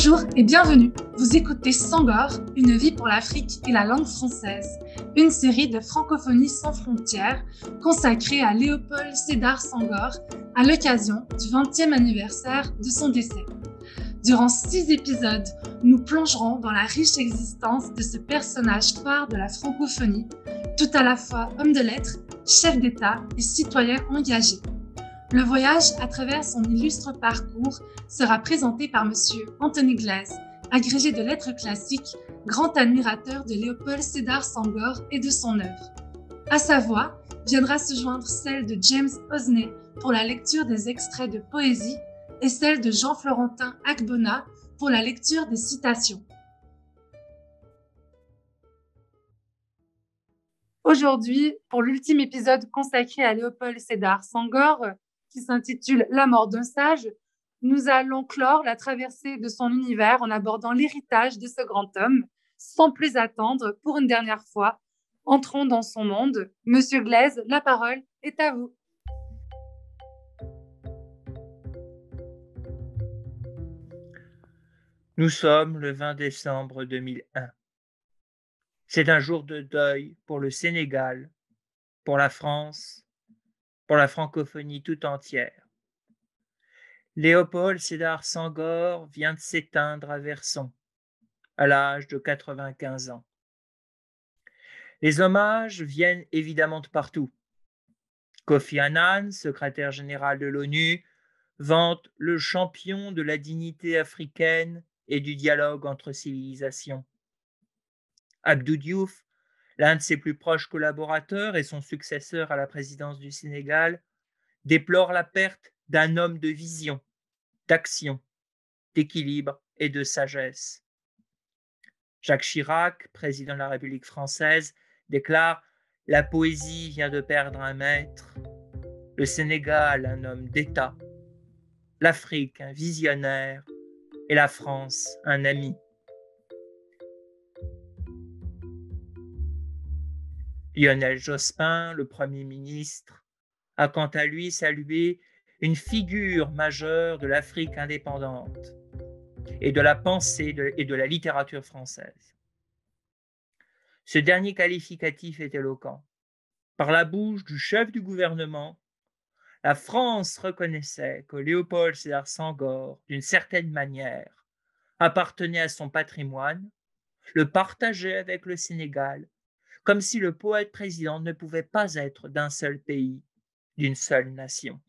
Bonjour et bienvenue. Vous écoutez Sangor, une vie pour l'Afrique et la langue française, une série de francophonie sans frontières consacrée à Léopold Sédar Senghor à l'occasion du 20e anniversaire de son décès. Durant 6 épisodes, nous plongerons dans la riche existence de ce personnage phare de la francophonie, tout à la fois homme de lettres, chef d'État et citoyen engagé. Le voyage à travers son illustre parcours sera présenté par M. Anthony Glaise, agrégé de lettres classiques, grand admirateur de Léopold Sédar Senghor et de son œuvre. À sa voix viendra se joindre celle de James Osney pour la lecture des extraits de poésie et celle de Jean-Florentin Akbona pour la lecture des citations. Aujourd'hui, pour l'ultime épisode consacré à Léopold Sédar Senghor, qui s'intitule « La mort d'un sage », nous allons clore la traversée de son univers en abordant l'héritage de ce grand homme. Sans plus attendre, pour une dernière fois, entrons dans son monde. Monsieur Glaise, la parole est à vous. Nous sommes le 20 décembre 2001. C'est un jour de deuil pour le Sénégal, pour la France, pour la francophonie tout entière. Léopold Sédar Senghor vient de s'éteindre à Verson, à l'âge de 95 ans. Les hommages viennent évidemment de partout. Kofi Annan, secrétaire général de l'ONU, vante le champion de la dignité africaine et du dialogue entre civilisations. Abdou Diouf, l'un de ses plus proches collaborateurs et son successeur à la présidence du Sénégal, déplore la perte d'un homme de vision, d'action, d'équilibre et de sagesse. Jacques Chirac, président de la République française, déclare « La poésie vient de perdre un maître, le Sénégal un homme d'État, l'Afrique un visionnaire et la France un ami ». Lionel Jospin, le Premier ministre, a quant à lui salué une figure majeure de l'Afrique indépendante et de la pensée et de la littérature française. Ce dernier qualificatif est éloquent. Par la bouche du chef du gouvernement, la France reconnaissait que Léopold Sédar Senghor, d'une certaine manière, appartenait à son patrimoine, le partageait avec le Sénégal, comme si le poète président ne pouvait pas être d'un seul pays, d'une seule nation.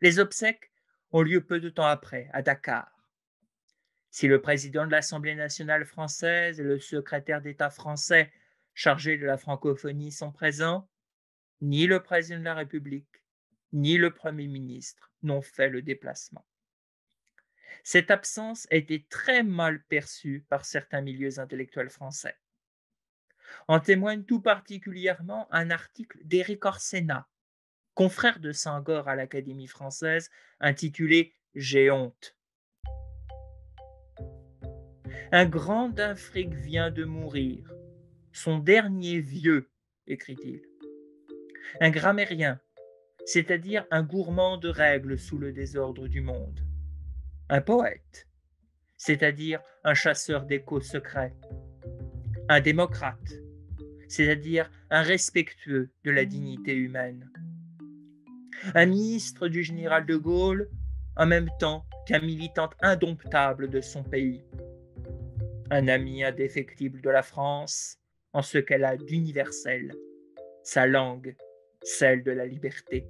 Les obsèques ont lieu peu de temps après, à Dakar. Si le président de l'Assemblée nationale française et le secrétaire d'État français chargé de la francophonie sont présents, ni le président de la République, ni le Premier ministre n'ont fait le déplacement. Cette absence a été très mal perçue par certains milieux intellectuels français. En témoigne tout particulièrement un article d'Éric Orsena, confrère de Senghor à l'Académie française, intitulé « J'ai honte ». Un grand d'Afrique vient de mourir, son dernier vieux, écrit-il. Un grammairien, c'est-à-dire un gourmand de règles sous le désordre du monde. Un poète, c'est-à-dire un chasseur d'échos secrets. Un démocrate, c'est-à-dire un respectueux de la dignité humaine. Un ministre du général de Gaulle, en même temps qu'un militant indomptable de son pays. Un ami indéfectible de la France, en ce qu'elle a d'universel, sa langue, celle de la liberté.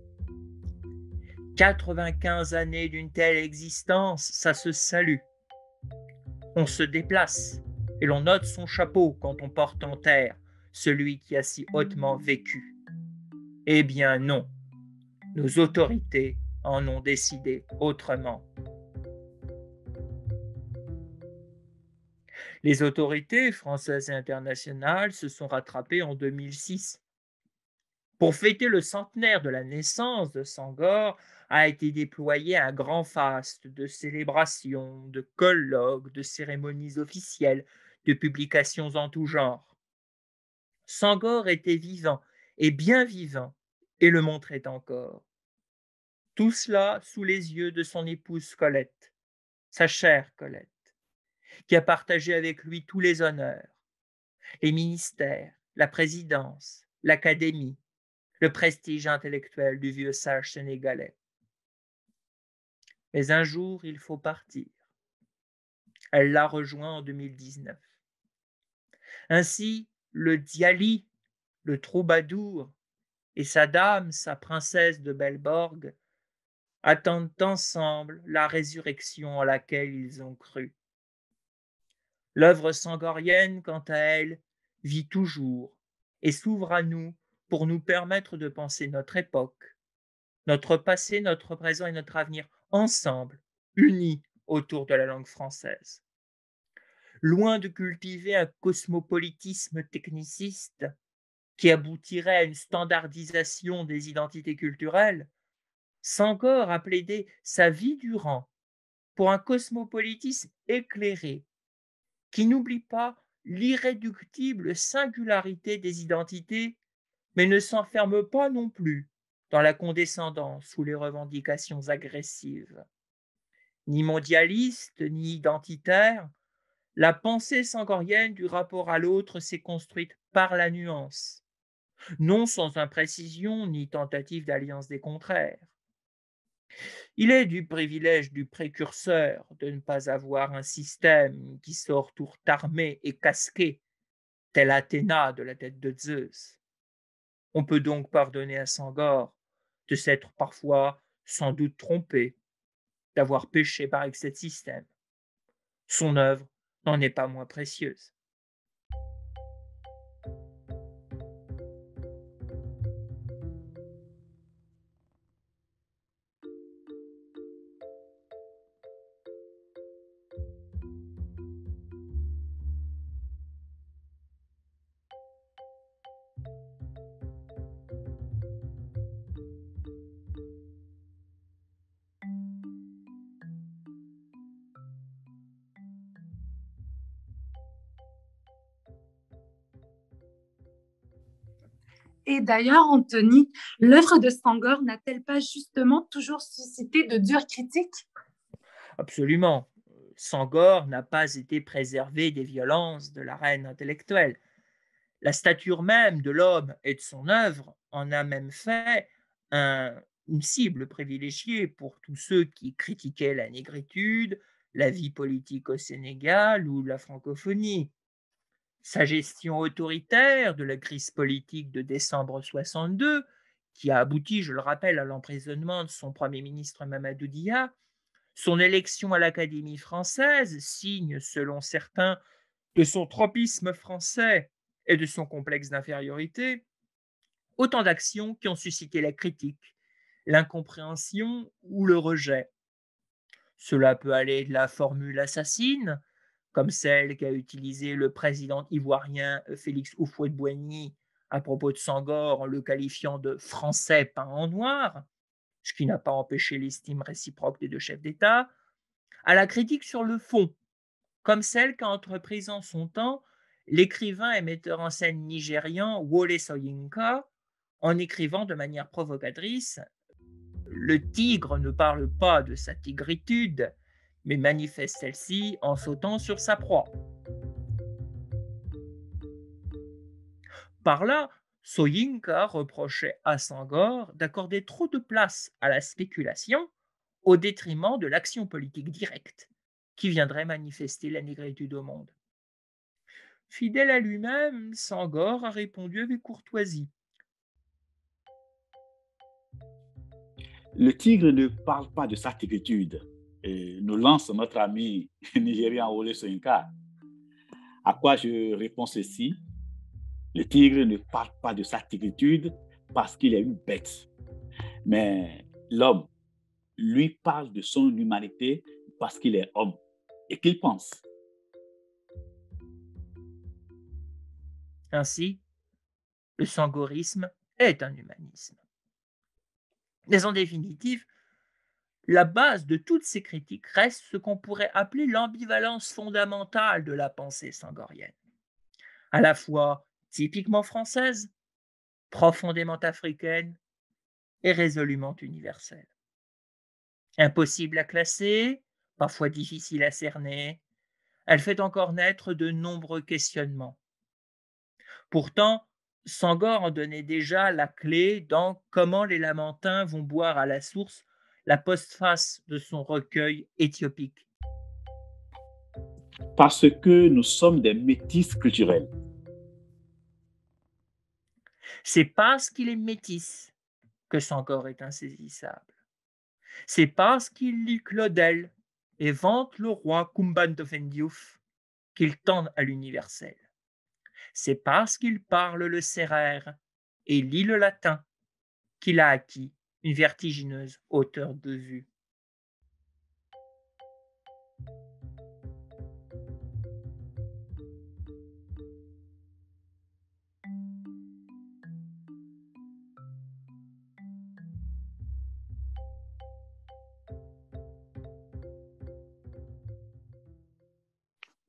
95 années d'une telle existence, ça se salue. On se déplace et l'on ôte son chapeau quand on porte en terre celui qui a si hautement vécu. Eh bien non, nos autorités en ont décidé autrement. Les autorités françaises et internationales se sont rattrapées en 2006. Pour fêter le centenaire de la naissance de Senghor, a été déployé un grand faste de célébrations, de colloques, de cérémonies officielles, de publications en tout genre. Senghor était vivant et bien vivant et le montrait encore. Tout cela sous les yeux de son épouse Colette, sa chère Colette, qui a partagé avec lui tous les honneurs, les ministères, la présidence, l'académie, le prestige intellectuel du vieux sage sénégalais. Mais un jour, il faut partir. Elle l'a rejoint en 2019. Ainsi, le Diali, le troubadour, et sa dame, sa princesse de Belleborgue, attendent ensemble la résurrection en laquelle ils ont cru. L'œuvre sangorienne, quant à elle, vit toujours et s'ouvre à nous pour nous permettre de penser notre époque, notre passé, notre présent et notre avenir ensemble, unis autour de la langue française. Loin de cultiver un cosmopolitisme techniciste qui aboutirait à une standardisation des identités culturelles, Senghor a plaidé sa vie durant pour un cosmopolitisme éclairé qui n'oublie pas l'irréductible singularité des identités, mais ne s'enferme pas non plus dans la condescendance ou les revendications agressives. Ni mondialiste, ni identitaire, la pensée sangorienne du rapport à l'autre s'est construite par la nuance, non sans imprécision ni tentative d'alliance des contraires. Il est du privilège du précurseur de ne pas avoir un système qui sort tout armé et casqué, tel Athéna de la tête de Zeus. On peut donc pardonner à Senghor de s'être parfois sans doute trompé, d'avoir péché par excès de système. Son œuvre n'en est pas moins précieuse. Et d'ailleurs, Anthony, l'œuvre de Senghor n'a-t-elle pas justement toujours suscité de dures critiques? Absolument. Senghor n'a pas été préservé des violences de la reine intellectuelle. La stature même de l'homme et de son œuvre en a même fait une cible privilégiée pour tous ceux qui critiquaient la négritude, la vie politique au Sénégal ou la francophonie. Sa gestion autoritaire de la crise politique de décembre 62, qui a abouti, je le rappelle, à l'emprisonnement de son Premier ministre Mamadou Dia, son élection à l'Académie française, signe, selon certains, de son tropisme français et de son complexe d'infériorité, autant d'actions qui ont suscité la critique, l'incompréhension ou le rejet. Cela peut aller de la formule assassine, comme celle qu'a utilisée le président ivoirien Félix Houphouët-Boigny à propos de Senghor en le qualifiant de français peint en noir, ce qui n'a pas empêché l'estime réciproque des deux chefs d'État, à la critique sur le fond, comme celle qu'a entreprise en son temps l'écrivain et metteur en scène nigérian Wole Soyinka en écrivant de manière provocatrice: le tigre ne parle pas de sa tigritude, mais manifeste celle-ci en sautant sur sa proie. Par là, Soyinka reprochait à Senghor d'accorder trop de place à la spéculation au détriment de l'action politique directe qui viendrait manifester la négritude au monde. Fidèle à lui-même, Senghor a répondu avec courtoisie: Le tigre ne parle pas de sa tigritude, nous lance notre ami nigérian Wole Soyinka. À quoi je réponds ceci: le tigre ne parle pas de sa tigritude parce qu'il est une bête. Mais l'homme, lui, parle de son humanité parce qu'il est homme et qu'il pense. Ainsi, le sanghorisme est un humanisme. Mais en définitive, la base de toutes ces critiques reste ce qu'on pourrait appeler l'ambivalence fondamentale de la pensée senghorienne, à la fois typiquement française, profondément africaine et résolument universelle. Impossible à classer, parfois difficile à cerner, elle fait encore naître de nombreux questionnements. Pourtant, Senghor en donnait déjà la clé dans Comment les Lamentins vont boire à la source, la postface de son recueil éthiopique. Parce que nous sommes des métis culturels. C'est parce qu'il est métis que Senghor est insaisissable. C'est parce qu'il lit Claudel et vante le roi Kumban Diouf qu'il tend à l'universel. C'est parce qu'il parle le sérère et lit le latin qu'il a acquis une vertigineuse hauteur de vue.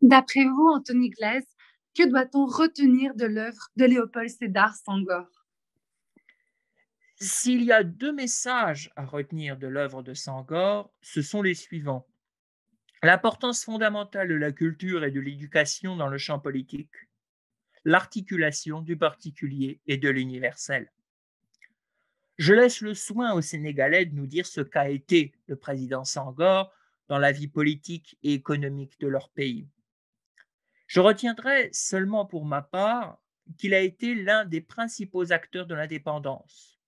D'après vous, Anthony Glaise, que doit-on retenir de l'œuvre de Léopold Sédar Senghor? S'il y a deux messages à retenir de l'œuvre de Senghor, ce sont les suivants. L'importance fondamentale de la culture et de l'éducation dans le champ politique, l'articulation du particulier et de l'universel. Je laisse le soin aux Sénégalais de nous dire ce qu'a été le président Senghor dans la vie politique et économique de leur pays. Je retiendrai seulement pour ma part qu'il a été l'un des principaux acteurs de l'indépendance,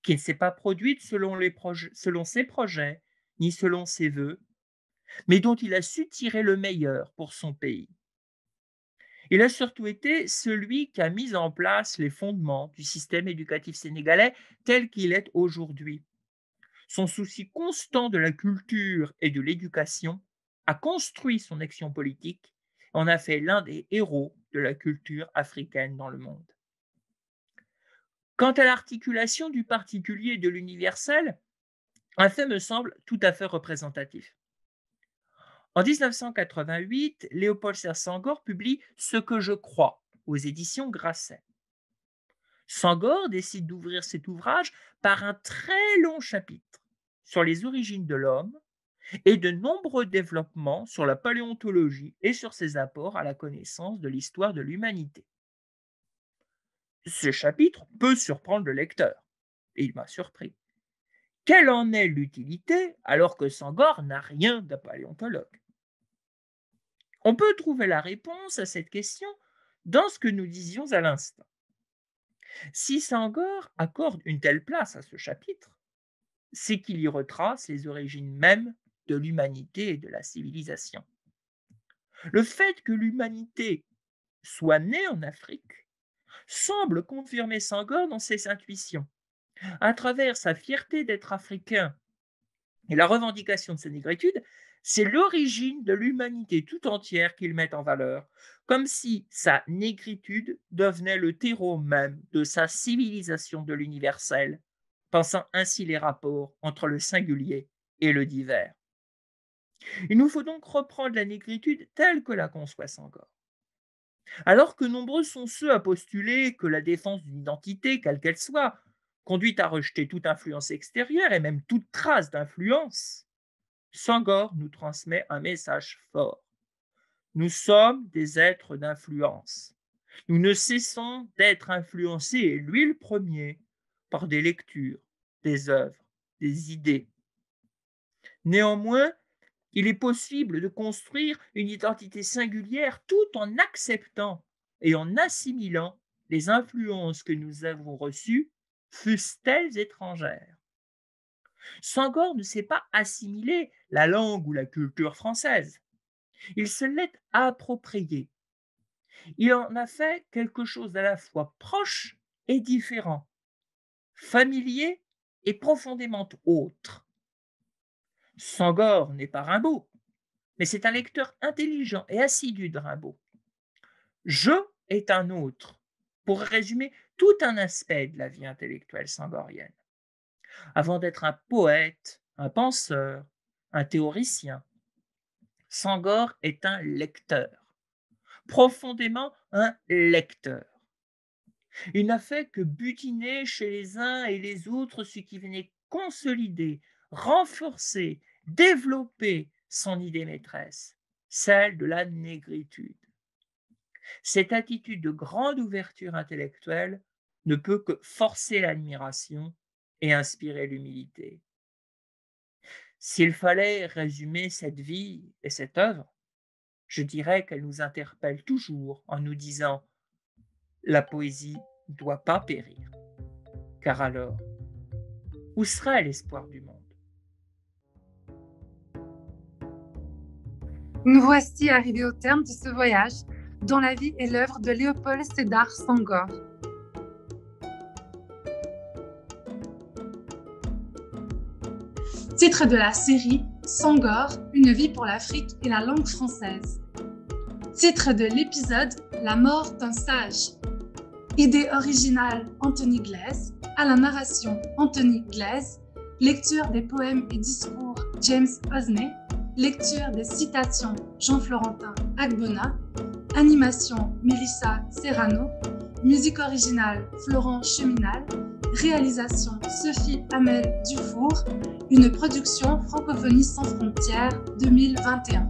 qui ne s'est pas produite selon ses projets ni selon ses vœux, mais dont il a su tirer le meilleur pour son pays. Il a surtout été celui qui a mis en place les fondements du système éducatif sénégalais tel qu'il est aujourd'hui. Son souci constant de la culture et de l'éducation a construit son action politique et en a fait l'un des héros de la culture africaine dans le monde. Quant à l'articulation du particulier et de l'universel, un fait me semble tout à fait représentatif. En 1988, Léopold Sédar Senghor publie Ce que je crois aux éditions Grasset. Senghor décide d'ouvrir cet ouvrage par un très long chapitre sur les origines de l'homme et de nombreux développements sur la paléontologie et sur ses apports à la connaissance de l'histoire de l'humanité. Ce chapitre peut surprendre le lecteur, et il m'a surpris. Quelle en est l'utilité alors que Senghor n'a rien de paléontologue? On peut trouver la réponse à cette question dans ce que nous disions à l'instant. Si Senghor accorde une telle place à ce chapitre, c'est qu'il y retrace les origines mêmes de l'humanité et de la civilisation. Le fait que l'humanité soit née en Afrique semble confirmer Senghor dans ses intuitions. À travers sa fierté d'être africain et la revendication de sa négritude, c'est l'origine de l'humanité tout entière qu'il met en valeur, comme si sa négritude devenait le terreau même de sa civilisation de l'universel, pensant ainsi les rapports entre le singulier et le divers. Il nous faut donc reprendre la négritude telle que la conçoit Senghor. Alors que nombreux sont ceux à postuler que la défense d'une identité, quelle qu'elle soit, conduit à rejeter toute influence extérieure et même toute trace d'influence, Senghor nous transmet un message fort. Nous sommes des êtres d'influence. Nous ne cessons d'être influencés, et lui le premier, par des lectures, des œuvres, des idées. Néanmoins, il est possible de construire une identité singulière tout en acceptant et en assimilant les influences que nous avons reçues, fussent-elles étrangères. Senghor ne s'est pas assimilé la langue ou la culture française. Il se l'est approprié. Il en a fait quelque chose d'à la fois proche et différent, familier et profondément autre. Senghor n'est pas Rimbaud, mais c'est un lecteur intelligent et assidu de Rimbaud. Je est un autre, pour résumer tout un aspect de la vie intellectuelle senghorienne. Avant d'être un poète, un penseur, un théoricien, Senghor est un lecteur, profondément un lecteur. Il n'a fait que butiner chez les uns et les autres ce qui venait consolider, renforcer, développer son idée maîtresse, celle de la négritude. Cette attitude de grande ouverture intellectuelle ne peut que forcer l'admiration et inspirer l'humilité. S'il fallait résumer cette vie et cette œuvre, je dirais qu'elle nous interpelle toujours en nous disant « La poésie ne doit pas périr, car alors, où serait l'espoir du monde ?» Nous voici arrivés au terme de ce voyage dans la vie et l'œuvre de Léopold Sédar Senghor. Titre de la série Senghor, une vie pour l'Afrique et la langue française. Titre de l'épisode La mort d'un sage. Idée originale Anthony Glaise, à la narration Anthony Glaise, lecture des poèmes et discours James Osney, lecture des citations Jean-Florentin Agbona, animation Mélissa Serrano, musique originale Florent Cheminal, réalisation Sophie Hamel Dufour, une production Francophonie sans frontières 2021.